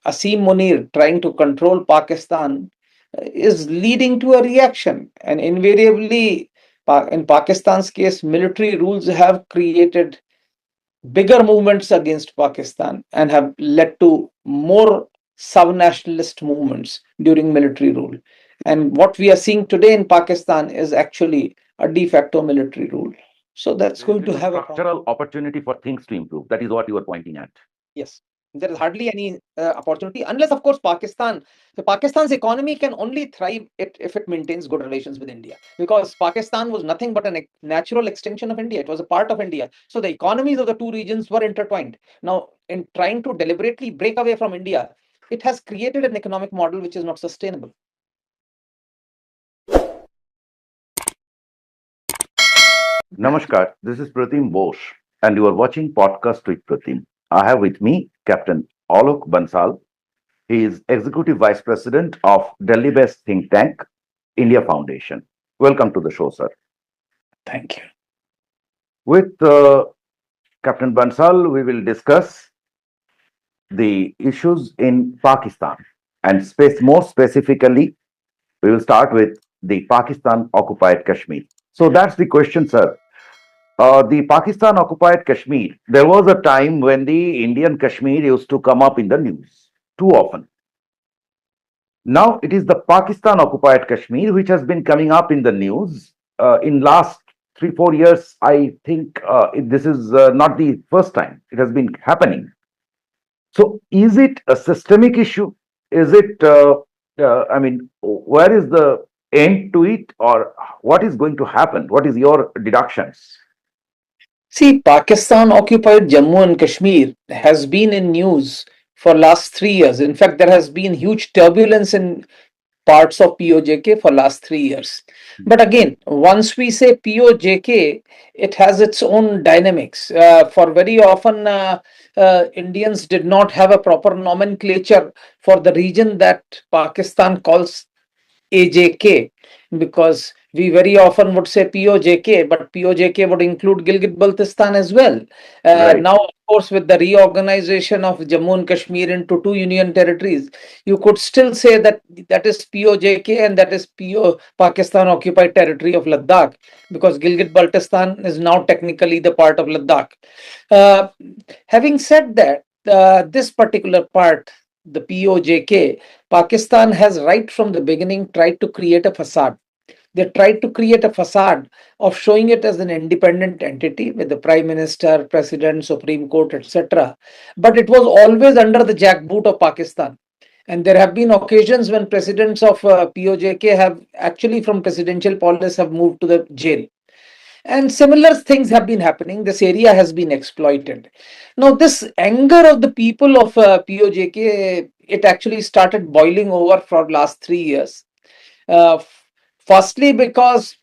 Asim Munir trying to control Pakistan is leading to a reaction. And invariably, in Pakistan's case, military rules have created bigger movements against Pakistan and have led to more sub-nationalist movements during military rule. And what we are seeing today in Pakistan is actually a de facto military rule. So that's There is going to little have a structural opportunity for things to improve. That is what you are pointing at. yes. There is hardly any opportunity, unless, of course, Pakistan's economy can only thrive if it maintains good relations with India. Because Pakistan was nothing but a natural extension of India. It was a part of India. So the economies of the two regions were intertwined. Now, in trying to deliberately break away from India, it has created an economic model which is not sustainable. Namaskar, this is Pratim Bose, and you are watching Podcast with Pratim. I have with me Captain Alok Bansal. He is Executive Vice President of Delhi-based think tank, India Foundation. Welcome to the show, sir. Thank you. With Captain Bansal, we will discuss the issues in Pakistan, and more specifically, we will start with the Pakistan occupied Kashmir. So that's the question, sir. The Pakistan occupied Kashmir, there was a time when the Indian Kashmir used to come up in the news too often. Now it is the Pakistan occupied Kashmir which has been coming up in the news in last 3 4 years. I think this is not the first time it has been happening. So is it a systemic issue? Is it? I mean, where is the end to it, or what is going to happen? What is your deductions? See, Pakistan occupied Jammu and Kashmir has been in news for last 3 years. In fact, there has been huge turbulence in parts of POJK for last 3 years. But again, once we say POJK, it has its own dynamics. For very often, Indians did not have a proper nomenclature for the region that Pakistan calls AJK, because we very often would say POJK, but POJK would include Gilgit-Baltistan as well. Right. Now, of course, with the reorganization of Jammu and Kashmir into two union territories, you could still say that that is POJK and that is Pakistan occupied territory of Ladakh, because Gilgit-Baltistan is now technically the part of Ladakh. Uh, Having said that, this particular part, the POJK, Pakistan has right from the beginning tried to create a facade. They tried to create a facade of showing it as an independent entity with the Prime Minister, President, Supreme Court, etc. But it was always under the jackboot of Pakistan. And there have been occasions when presidents of POJK have actually, from presidential palace, have moved to the jail. And similar things have been happening. This area has been exploited. Now, this anger of the people of POJK, it actually started boiling over for last 3 years. Uh, Firstly, because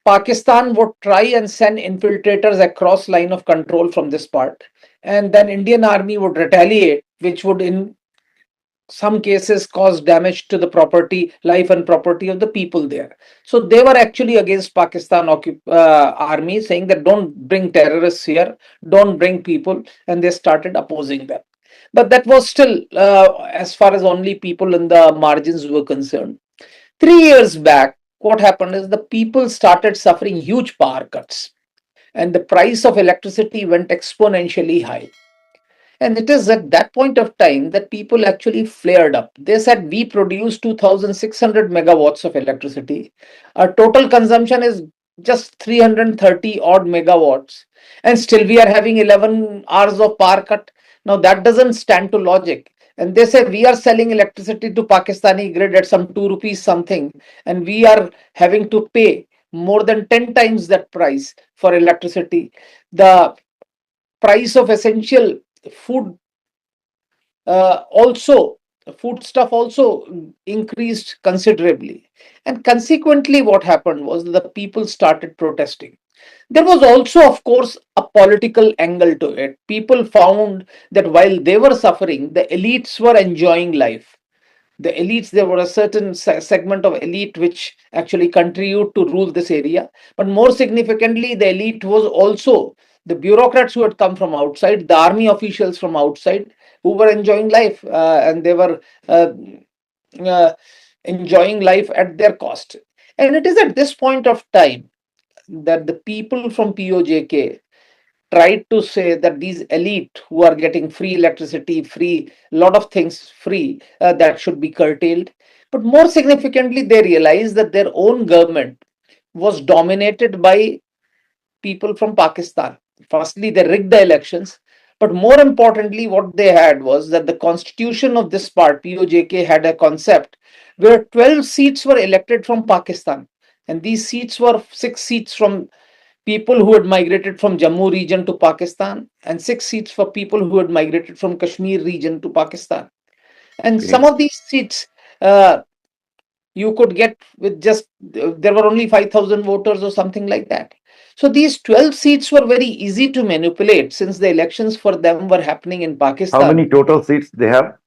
Pakistan would try and send infiltrators across line of control from this part, and then Indian army would retaliate, which would in some cases cause damage to the property, life and property of the people there. So they were actually against Pakistan army, saying that don't bring terrorists here, don't bring people, and they started opposing them. But that was still as far as only people in the margins were concerned. 3 years back, what happened is the people started suffering huge power cuts, and the price of electricity went exponentially high. And it is at that point of time that people actually flared up. They said, we produce 2,600 megawatts of electricity. Our total consumption is just 330 odd megawatts. And still we are having 11 hours of power cut. Now that doesn't stand to logic. And they say we are selling electricity to Pakistani grid at some 2 rupees something. And we are having to pay more than 10 times that price for electricity. The price of essential food also food stuff also increased considerably, and consequently what happened was the people started protesting. There was also, of course, a political angle to it. People found that while they were suffering, the elites were enjoying life. The elites, there were a certain segment of elite which actually continued to rule this area, but more significantly the elite was also the bureaucrats who had come from outside, the army officials from outside, who were enjoying life, and they were uh, uh, enjoying life at their cost. And it is at this point of time that the people from POJK tried to say that these elite who are getting free electricity, free lot of things free, that should be curtailed. But more significantly, they realized that their own government was dominated by people from Pakistan. Firstly, they rigged the elections, but more importantly, what they had was that the constitution of this part, POJK, had a concept where 12 seats were elected from Pakistan. And these seats were 6 seats from people who had migrated from Jammu region to Pakistan, and 6 seats for people who had migrated from Kashmir region to Pakistan. And some Okay. of these seats uh, you could get with just, there were only 5,000 voters or something like that. So these 12 seats were very easy to manipulate since the elections for them were happening in How Pakistan. many total seats they have?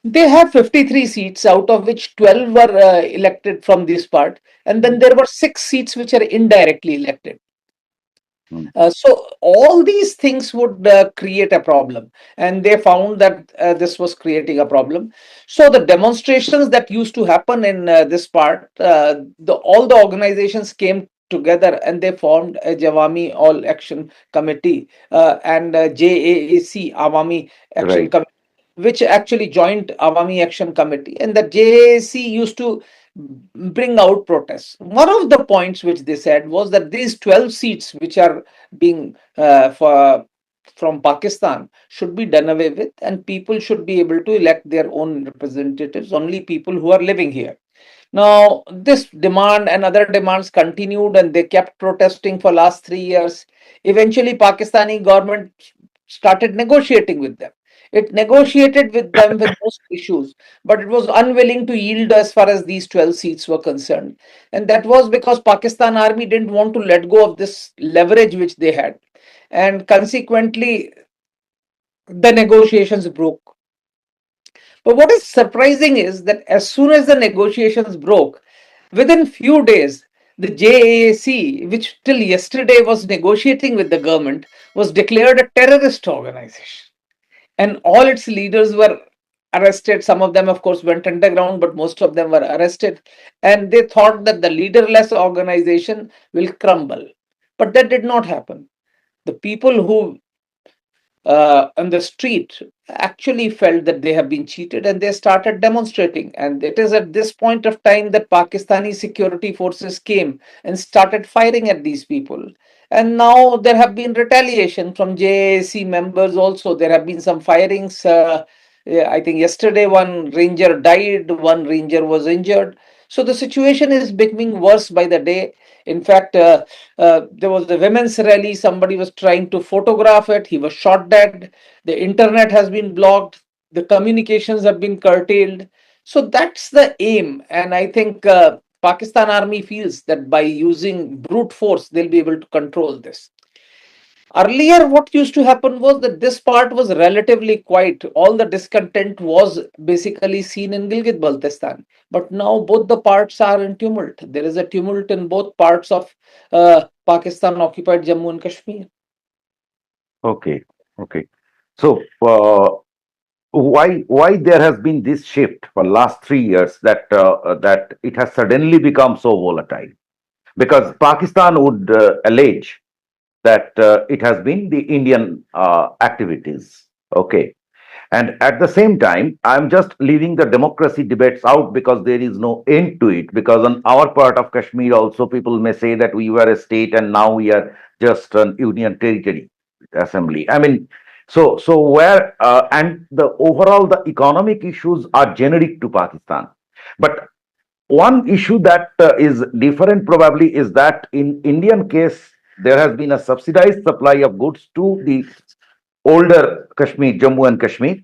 They have 53 seats, out of which 12 were elected from this part, and then Hmm. there were 6 seats which are indirectly elected. Hmm. So all these things would create a problem, and they found that this was creating a problem. So the demonstrations that used to happen in this part, all the organizations came together and they formed a Jawami All Action Committee, and JAAC, Awami Action Right. Committee, which actually joined Awami Action Committee, and the JAAC used to bring out protests. One of the points which they said was that these 12 seats which are being from Pakistan should be done away with, and people should be able to elect their own representatives, only people who are living here. Now, this demand and other demands continued, and they kept protesting for last 3 years. Eventually, Pakistani government started negotiating with them. It negotiated with them with most issues, but it was unwilling to yield as far as these 12 seats were concerned. And that was because Pakistan army didn't want to let go of this leverage which they had. And consequently, the negotiations broke. But what is surprising is that as soon as the negotiations broke, within few days, the JAC, which till yesterday was negotiating with the government, was declared a terrorist organization. And all its leaders were arrested. Some of them, of course, went underground, but most of them were arrested. And they thought that the leaderless organization will crumble. But that did not happen. The people who on the street actually felt that they have been cheated, and they started demonstrating. And it is at this point of time that Pakistani security forces came and started firing at these people. And now there have been retaliation from JAC members also. There have been some firings. Yeah, I think yesterday one ranger died, one ranger was injured. So the situation is becoming worse by the day. In fact, there was the women's rally. Somebody was trying to photograph it. He was shot dead. The internet has been blocked. The communications have been curtailed. So that's the aim. And I think Pakistan army feels that by using brute force, they'll be able to control this. Earlier, what used to happen was that this part was relatively quiet. All the discontent was basically seen in Gilgit-Baltistan. But now both the parts are in tumult. There is a tumult in both parts of Pakistan occupied Jammu and Kashmir. Okay. Okay. So, why there has been this shift for last 3 years that that it has suddenly become so volatile? Because Pakistan would allege that it has been the Indian activities. Okay. And at the same time, I'm just leaving the democracy debates out because there is no end to it. Because on our part of Kashmir, also people may say that we were a state and now we are just an union territory assembly. I mean, so where and the overall the economic issues are generic to Pakistan. But one issue that is different probably is that in Indian case, there has been a subsidized supply of goods to the older Kashmir, Jammu and Kashmir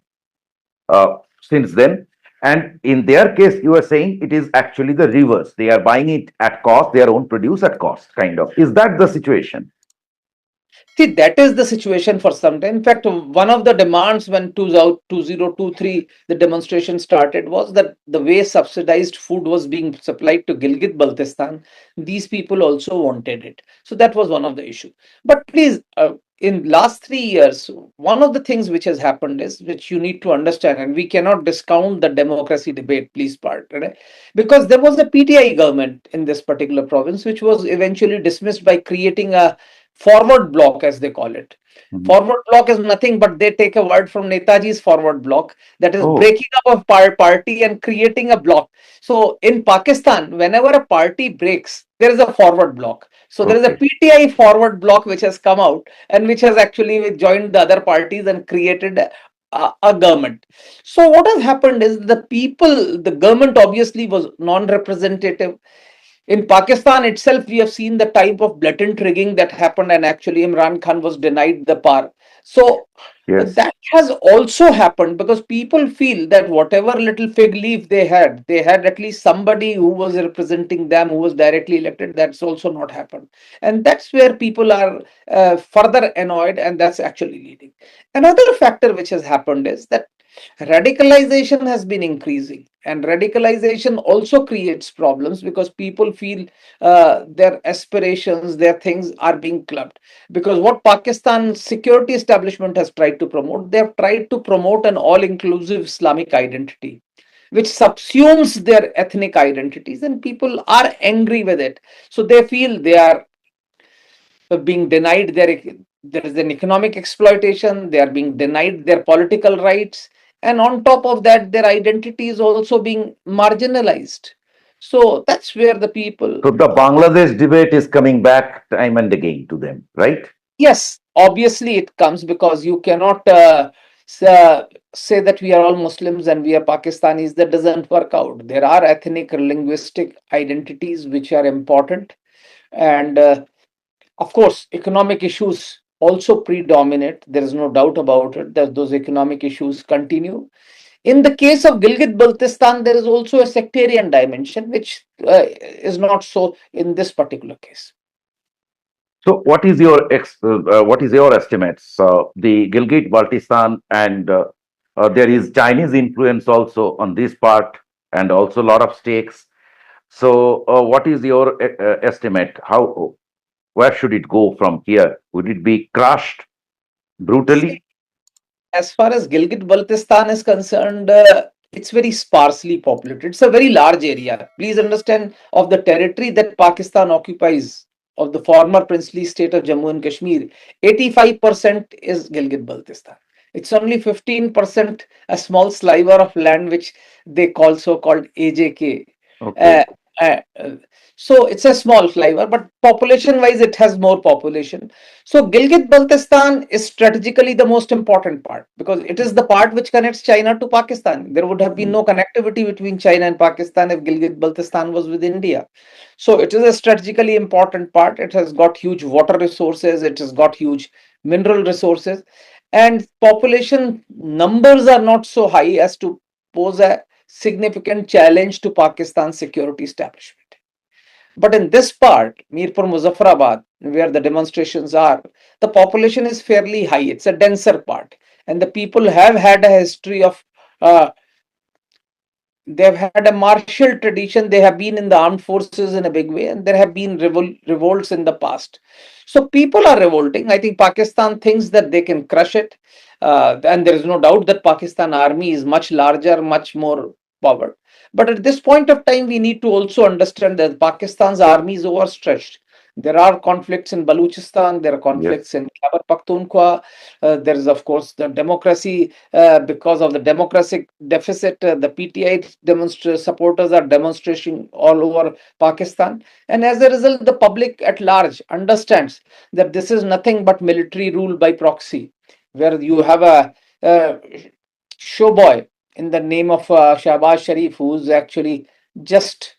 since then. And in their case, you are saying it is actually the reverse. They are buying it at cost, their own produce at cost, kind of. Is that the situation? See, that is the situation for some time. In fact, one of the demands when 2023 the demonstration started was that the way subsidized food was being supplied to Gilgit-Baltistan, these people also wanted it. So that was one of the issues. But please, in last 3 years, one of the things which has happened is, which you need to understand, and we cannot discount the democracy debate, please part, right? Because there was a PTI government in this particular province, which was eventually dismissed by creating a forward bloc, as they call it. Mhm. Forward bloc is nothing but they take a word from Netaji's forward bloc, that is Oh, breaking up a party and creating a bloc. So in Pakistan, whenever a party breaks, there is a forward bloc. So there is a okay. PTI forward bloc which has come out and which has actually joined the other parties and created a government. So what has happened is the people, the government obviously was non-representative. In Pakistan itself, we have seen the type of blatant rigging that happened, and actually Imran Khan was denied the power. So Yes. that has also happened because people feel that whatever little fig leaf they had at least somebody who was representing them, who was directly elected. That's also not happened. And that's where people are further annoyed, and that's actually leading. Another factor which has happened is that radicalization has been increasing, and radicalization also creates problems because people feel their aspirations, their things are being clubbed. Because what Pakistan security establishment has tried to promote, they have tried to promote an all-inclusive Islamic identity which subsumes their ethnic identities, and people are angry with it. So they feel they are being denied there is an economic exploitation, they are being denied their political rights, and on top of that their identity is also being marginalized. So that's where the people, So the Bangladesh debate is coming back time and again to them, right? yes, obviously it comes because you cannot say that we are all Muslims and we are Pakistanis. That doesn't work out. There are ethnic linguistic identities which are important, and of course, economic issues also predominate. There is no doubt about it that those economic issues continue. In the case of Gilgit-Baltistan, there is also a sectarian dimension, which is not so in this particular case. So, what is your estimates? The Gilgit-Baltistan and there is Chinese influence also on this part, and also a lot of stakes. So, what is your estimate? How where should it go from here? Would it be crushed See, brutally? as far as Gilgit-Baltistan is concerned, it's very sparsely populated. It's a very large area. Please understand, of the territory that Pakistan occupies, of the former princely state of Jammu and Kashmir, 85% is Gilgit-Baltistan. It's only 15% a small sliver of land which they call so-called AJK. Uh, Okay. uh, uh, so it's a small sliver, but population-wise, it has more population. So Gilgit-Baltistan is strategically the most important part because it is the part which connects China to Pakistan. There would have been Mm. no connectivity between China and Pakistan if Gilgit-Baltistan was with India. So it is a strategically important part. It has got huge water resources. It has got huge mineral resources, and population numbers are not so high as to pose a significant challenge to Pakistan's security establishment. But in this part, Mirpur Muzaffarabad, where the demonstrations are, the population is fairly high. It's a denser part. And the people have had a history of, they've had a martial tradition. They have been in the armed forces in a big way, and there have been revolts in the past. So people are revolting. I think Pakistan thinks that they can crush it. And there is no doubt that Pakistan army is much larger, much more powered. But at this point of time, we need to also understand that Pakistan's army is overstretched. There are conflicts in Balochistan, there are conflicts Yes. in Khyber Pakhtunkhwa. There is, of course, the democracy because of the democratic deficit. The PTI supporters are demonstrating all over Pakistan. And as a result, the public at large understands that this is nothing but military rule by proxy, where you have a showboy in the name of Shahbaz Sharif, who's actually just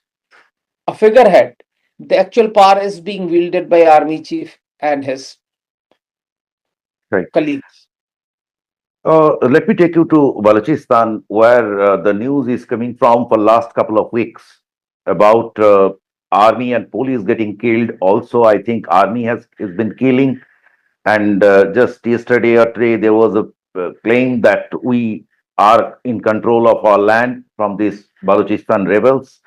a figurehead. The actual power is being wielded by army chief and his Right. colleagues. Let me take you to Balochistan, where the news is coming from for last couple of weeks about army and police getting killed. Also, I think army has been killing. And just yesterday or today, there was a claim that we are in control of our land from these Balochistan rebels.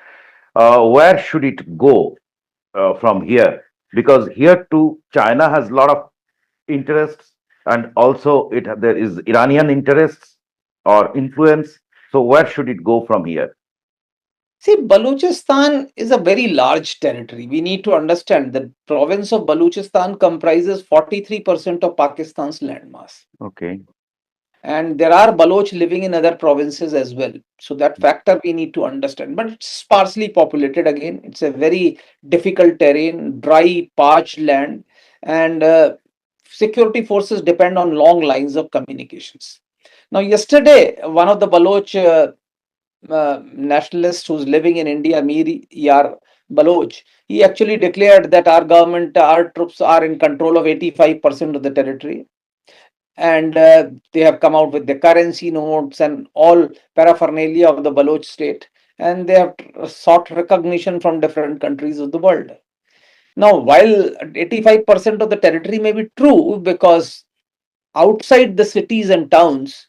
Where should it go from here? Because here too, China has a lot of interests, and also there is Iranian interests or influence. So where should it go from here? See, Balochistan is a very large territory. We need to understand that province of Balochistan comprises 43% of Pakistan's landmass. Okay. And there are Baloch living in other provinces as well. So that factor we need to understand. But it's sparsely populated again. It's a very difficult terrain, dry, parched land, and security forces depend on long lines of communications. Now, yesterday, one of the Baloch nationalist who's living in India, Mir Yar Baloch, he actually declared that our government, our troops are in control of 85% of the territory. And they have come out with the currency notes and all paraphernalia of the Baloch state. And they have sought recognition from different countries of the world. Now, while 85% of the territory may be true, because outside the cities and towns,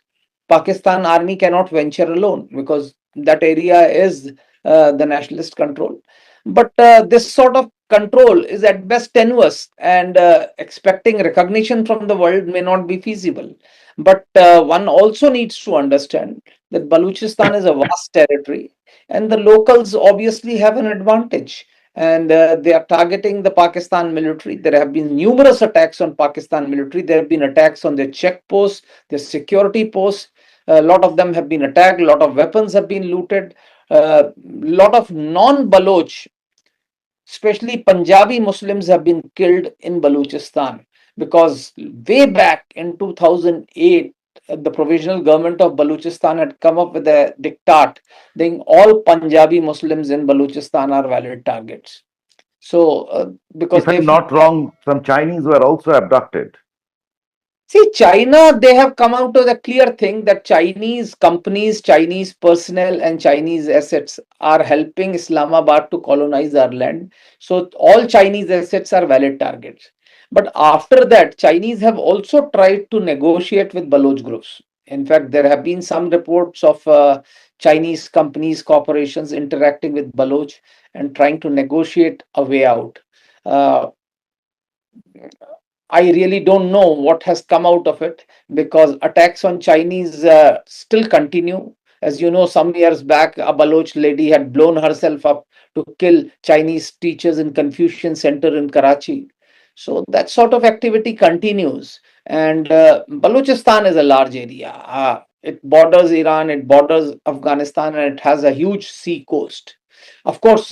Pakistan army cannot venture alone because that area is the nationalist control. But this sort of control is at best tenuous, and expecting recognition from the world may not be feasible. But one also needs to understand that Balochistan is a vast territory, and the locals obviously have an advantage, and they are targeting the Pakistan military. There have been numerous attacks on Pakistan military. There have been attacks on their check posts, their security posts. A lot of them have been attacked. A lot of weapons have been looted. A lot of non-Baloch, especially Punjabi Muslims, have been killed in Balochistan because way back in 2008, the provisional government of Balochistan had come up with a diktat saying all Punjabi Muslims in Balochistan are valid targets. So, because If they I'm feel not wrong, some Chinese were also abducted. See, China, they have come out with a clear thing that Chinese companies, Chinese personnel, and Chinese assets are helping Islamabad to colonize our land. So, all Chinese assets are valid targets. But after that, Chinese have also tried to negotiate with Baloch groups. In fact, there have been some reports of Chinese companies, corporations interacting with Baloch and trying to negotiate a way out. Uh, I really don't know what has come out of it because attacks on Chinese still continue. As you know, some years back, a Baloch lady had blown herself up to kill Chinese teachers in Confucian Center in Karachi. So that sort of activity continues. And Balochistan is a large area. It borders Iran, it borders Afghanistan, and it has a huge sea coast. Of course,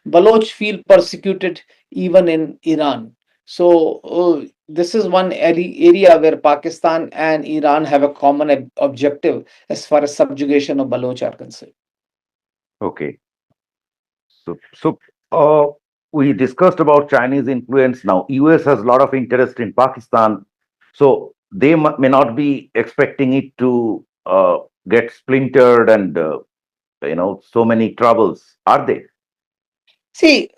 Baloch feel persecuted even in Iran. So, this is one area where Pakistan and Iran have a common objective as far as subjugation of Baloch are concerned. Okay. So, we discussed about Chinese influence. Now, US has a lot of interest in Pakistan, so they may not be expecting it to get splintered and so many troubles, are they? See,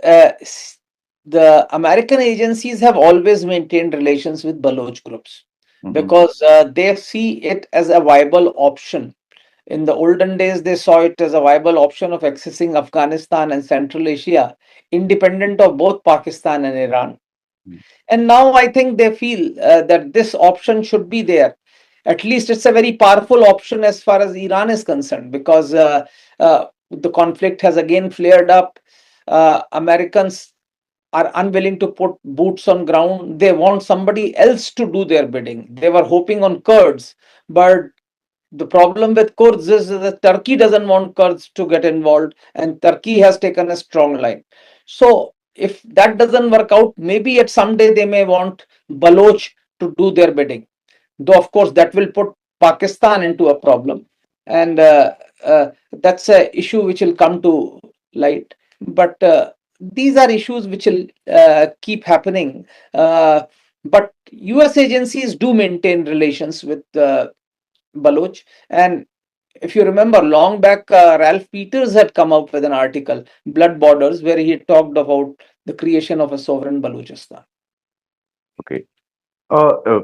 the American agencies have always maintained relations with Baloch groups Hmm. because they see it as a viable option. In the olden days, they saw it as a viable option of accessing Afghanistan and Central Asia, independent of both Pakistan and Iran. And now I think they feel that this option should be there. At least it's a very powerful option as far as Iran is concerned, because the conflict has again flared up. Americans are unwilling to put boots on ground. They want somebody else to do their bidding. They were hoping on Kurds, but the problem with Kurds is that Turkey doesn't want Kurds to get involved, and Turkey has taken a strong line. So, if that doesn't work out, maybe at some day they may want Baloch to do their bidding. Though, of course, that will put Pakistan into a problem, and that's a issue which will come to light. But these are issues which will keep happening. But US agencies do maintain relations with Baloch. And if you remember, long back, Ralph Peters had come up with an article, Blood Borders, where he talked about the creation of a sovereign Balochistan. Okay. Uh, uh,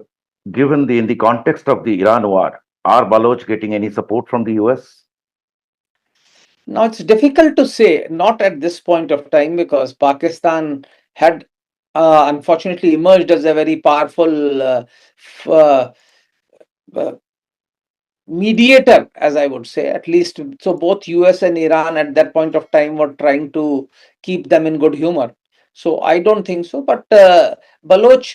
Given in the context of the Iran war, are Baloch getting any support from the US? Now, it's difficult to say, not at this point of time, because Pakistan had unfortunately emerged as a very powerful f- uh, uh, mediator, as I would say, at least. So both US and Iran at that point of time were trying to keep them in good humor. So I don't think so. But Baloch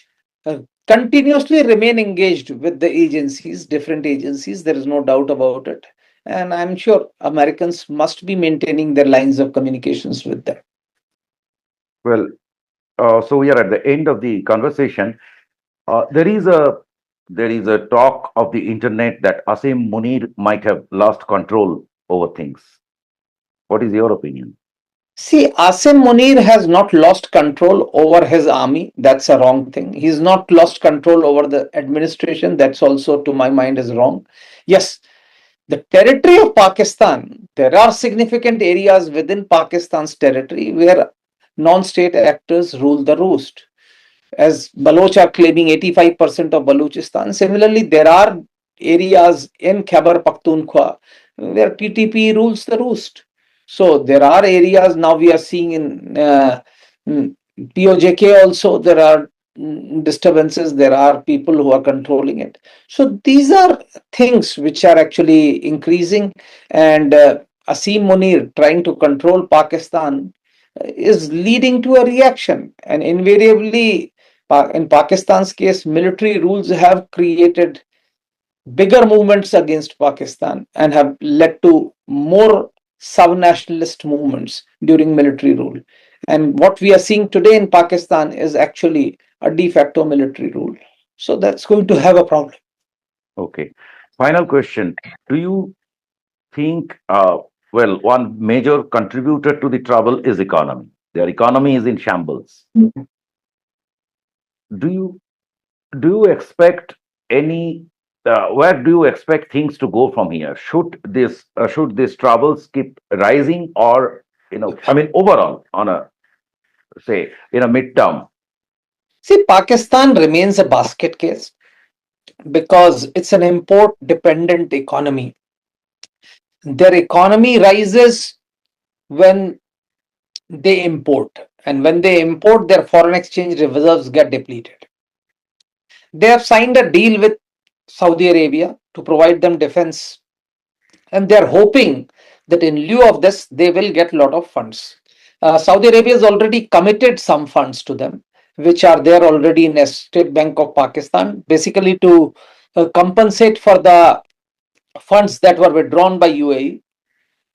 uh, continuously remain engaged with the agencies, different agencies. There is no doubt about it. And I'm sure Americans must be maintaining their lines of communications with them. Well, so we are at the end of the conversation. There is a talk of the internet that Asim Munir might have lost control over things. What is your opinion? See, Asim Munir has not lost control over his army. That's a wrong thing. He's not lost control over the administration. That's also, to my mind, is wrong. Yes, the territory of Pakistan, there are significant areas within Pakistan's territory where non-state actors rule the roost. As Baloch are claiming 85% of Balochistan. Similarly, there are areas in Khyber Pakhtunkhwa where TTP rules the roost. So there are areas now we are seeing in POJK also. There are disturbances. There are people who are controlling it. So these are things which are actually increasing, and Asim Munir trying to control Pakistan is leading to a reaction, and invariably in Pakistan's case, military rules have created bigger movements against Pakistan and have led to more sub-nationalist movements during military rule. And what we are seeing today in Pakistan is actually a de facto military rule. So that's going to have a problem. Okay. Final question. Do you think, well, one major contributor to the trouble is economy. Their economy is in shambles. Do you do you expect any? Where do you expect things to go from here? Should these troubles keep rising, or I mean, overall, on a say in a midterm? See, Pakistan remains a basket case because it's an import dependent economy. Their economy rises when they import. And when they import, their foreign exchange reserves get depleted. They have signed a deal with Saudi Arabia to provide them defense, and they are hoping that in lieu of this, they will get a lot of funds. Saudi Arabia has already committed some funds to them, which are there already in a State Bank of Pakistan, basically to compensate for the funds that were withdrawn by UAE.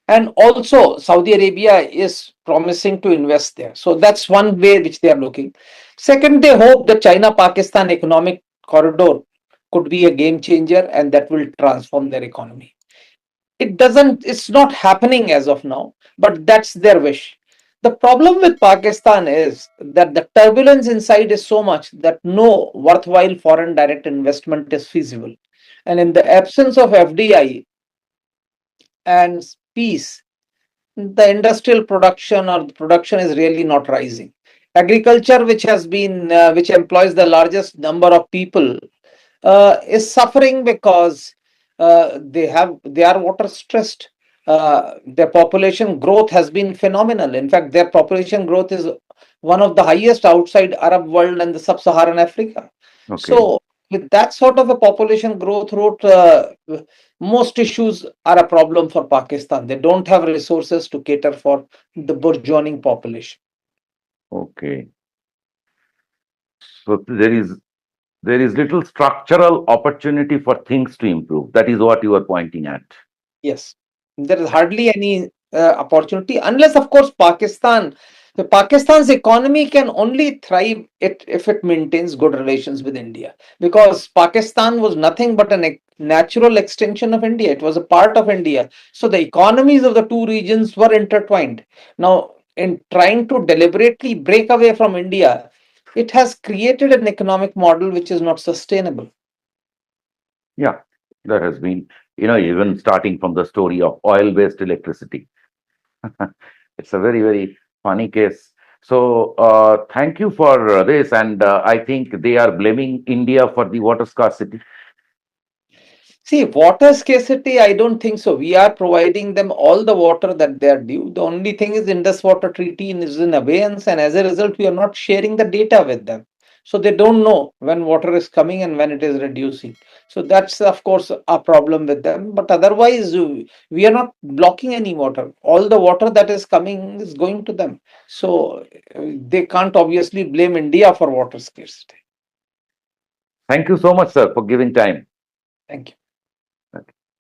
And also Saudi Arabia is promising to invest there. So that's one way which they are looking. Second, they hope the China Pakistan economic corridor could be a game changer and that will transform their economy. It's not happening as of now, but that's their wish. The problem with Pakistan is that the turbulence inside is so much that no worthwhile foreign direct investment is feasible. And in the absence of FDI and peace, the industrial production or the production is really not rising. Agriculture, which employs the largest number of people, is suffering because they are water stressed. Their population growth has been phenomenal. In fact, their population growth is one of the highest outside Arab world and the sub-Saharan Africa. Okay. So with that sort of a population growth rate, most issues are a problem for Pakistan. They don't have resources to cater for the burgeoning population. Okay. So there is little structural opportunity for things to improve. That is what you are pointing at. Yes, there is hardly any opportunity unless, of course, Pakistan's economy can only thrive if it maintains good relations with India, because Pakistan was nothing but a natural extension of India. It was a part of India. So the economies of the two regions were intertwined. Now, in trying to deliberately break away from India, it has created an economic model which is not sustainable. Yeah, there has been, even starting from the story of oil-based electricity. It's a very, very funny case. So, thank you for this. And I think they are blaming India for the water scarcity. See, water scarcity, I don't think so. We are providing them all the water that they are due. The only thing is Indus Water Treaty is in abeyance, and as a result, we are not sharing the data with them. So they don't know when water is coming and when it is reducing. So that's, of course, a problem with them. But otherwise, we are not blocking any water. All the water that is coming is going to them. So they can't obviously blame India for water scarcity. Thank you so much, sir, for giving time. Thank you.